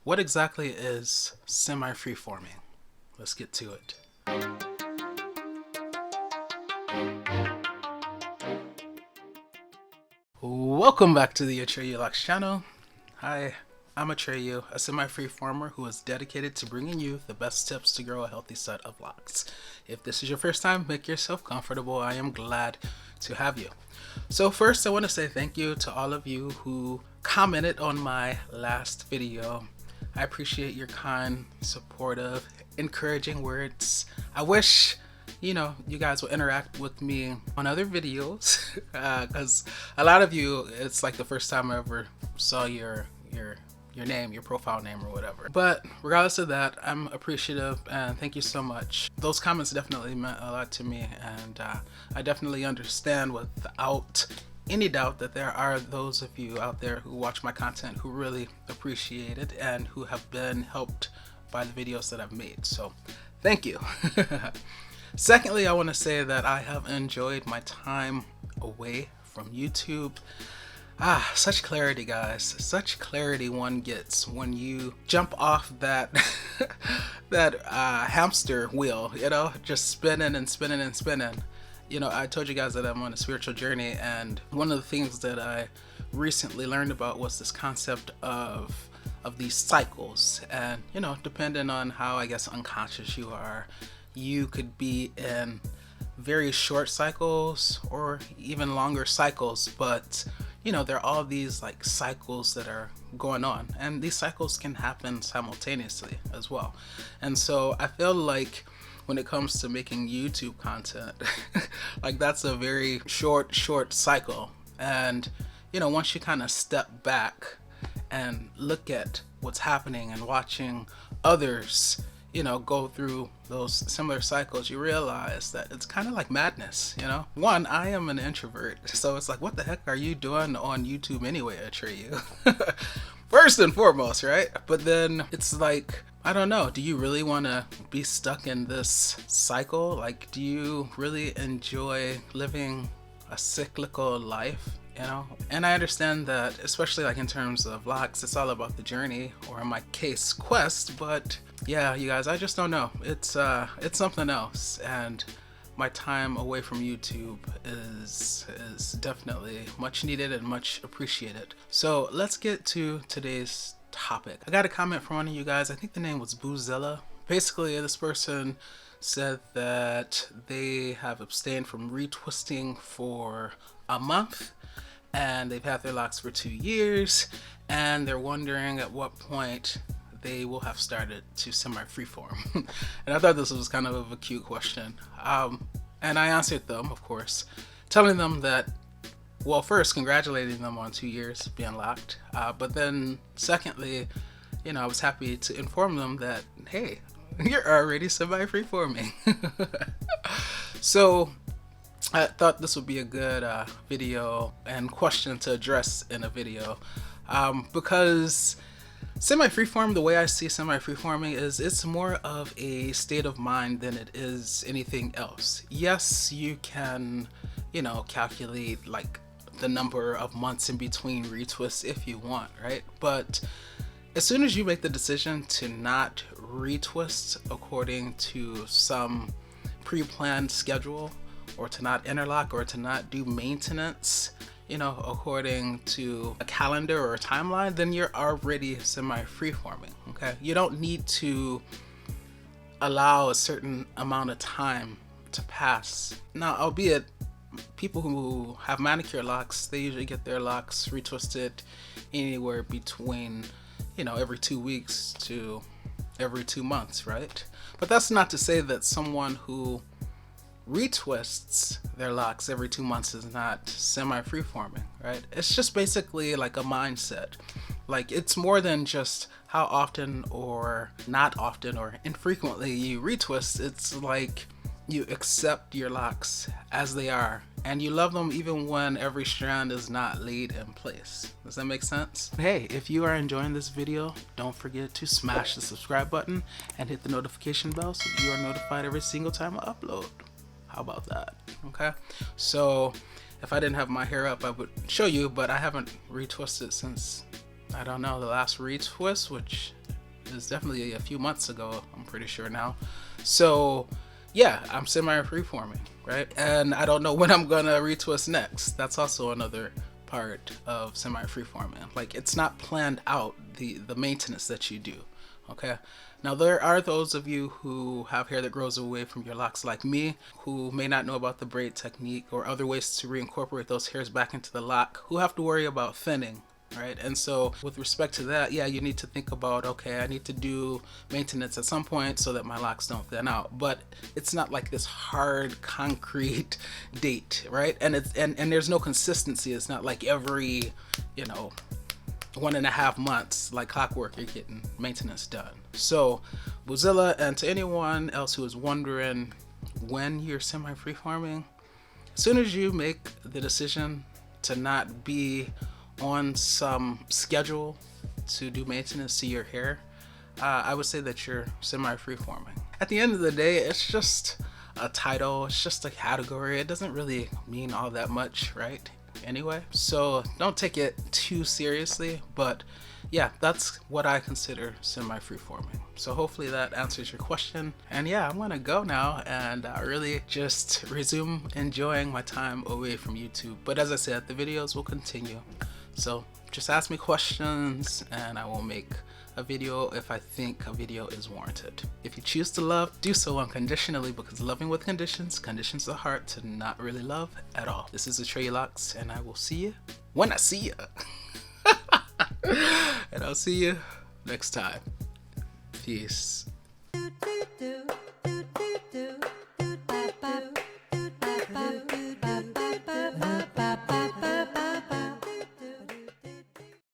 What exactly is semi-freeforming? Let's get to it. Welcome back to the Atreyu Locs channel. Hi, I'm Atreyu, a semi-freeformer who is dedicated to bringing you the best tips to grow a healthy set of locks. If this is your first time, make yourself comfortable. I am glad to have you. So first, I want to say thank you to all of you who commented on my last video. I appreciate your kind, supportive, encouraging words. I wish you guys will interact with me on other videos because a lot of you, it's like the first time I ever saw your name, your profile name or whatever. But regardless of that, I'm appreciative and thank you so much. Those comments definitely meant a lot to me, and I definitely understand without any doubt that there are those of you out there who watch my content who really appreciate it and who have been helped by the videos that I've made. So thank you. Secondly, I want to say that I have enjoyed my time away from YouTube. Such clarity, guys. Such clarity one gets when you jump off that that hamster wheel, just spinning and spinning and spinning. I told you guys that I'm on a spiritual journey, and one of the things that I recently learned about was this concept of these cycles. And depending on how, I guess, unconscious you are, you could be in very short cycles or even longer cycles, but there are all these like cycles that are going on, and these cycles can happen simultaneously as well. And so I feel like when it comes to making YouTube content, like that's a very short cycle. And once you kind of step back and look at what's happening and watching others go through those similar cycles, you realize that it's kind of like madness. One, I am an introvert, so it's like, what the heck are you doing on YouTube anyway, Atreyu? First and foremost, right? But then it's like, I don't know, do you really want to be stuck in this cycle? Like, do you really enjoy living a cyclical life? And I understand that, especially like in terms of vlogs, it's all about the journey, or in my case, quest. But yeah, you guys, I just don't know. It's something else, and my time away from YouTube is definitely much needed and much appreciated. So let's get to today's topic. I got a comment from one of you guys. I think the name was Boozilla. Basically, this person said that they have abstained from retwisting for a month, and they've had their locks for 2 years, and they're wondering at what point they will have started to semi-freeform. And I thought this was kind of a cute question. And I answered them, of course, telling them that, well, first, congratulating them on 2 years being locked. But then secondly, I was happy to inform them that, hey, you're already semi-freeforming. So I thought this would be a good video and question to address in a video, because semi-freeform, the way I see semi-freeforming is it's more of a state of mind than it is anything else. Yes, you can, calculate like the number of months in between retwists if you want, right? But as soon as you make the decision to not retwist according to some pre-planned schedule, or to not interlock, or to not do maintenance, according to a calendar or a timeline, then you're already semi-freeforming, okay? You don't need to allow a certain amount of time to pass. Now, albeit people who have manicure locks, they usually get their locks retwisted anywhere between, every 2 weeks to every 2 months, right? But that's not to say that someone who retwists their locks every 2 months is not semi-freeforming, right? It's just basically like a mindset. Like, it's more than just how often or not often or infrequently you retwist. It's like you accept your locks as they are, and you love them even when every strand is not laid in place. Does that make sense? Hey, if you are enjoying this video, don't forget to smash the subscribe button and hit the notification bell so you are notified every single time I upload. How about that? Okay, so if I didn't have my hair up, I would show you, but I haven't retwisted since, I don't know, the last retwist, which It was definitely a few months ago, I'm pretty sure now. So yeah, I'm semi freeforming, right? And I don't know when I'm gonna retwist next. That's also another part of semi freeforming. Like, it's not planned out, the maintenance that you do. Okay, now there are those of you who have hair that grows away from your locks like me, who may not know about the braid technique or other ways to reincorporate those hairs back into the lock, who have to worry about thinning, right? And so with respect to that, yeah, you need to think about, okay, I need to do maintenance at some point so that my locks don't thin out. But it's not like this hard concrete date, right? And it's and there's no consistency. It's not like every, you know, 1.5 months like clockwork you're getting maintenance done. So Mozilla, and to anyone else who is wondering when you're semi freeforming, as soon as you make the decision to not be on some schedule to do maintenance to your hair, I would say that you're semi freeforming. At the end of the day, it's just a title, it's just a category. It doesn't really mean all that much, right? Anyway, so don't take it too seriously, but yeah, that's what I consider semi freeforming. So hopefully that answers your question. And yeah, I'm gonna go now and really just resume enjoying my time away from YouTube. But as I said, the videos will continue. So just ask me questions and I will make a video if I think a video is warranted. If you choose to love, do so unconditionally, because loving with conditions the heart to not really love at all. This is Atreyu Locs, and I will see you when I see you. And I'll see you next time. Peace.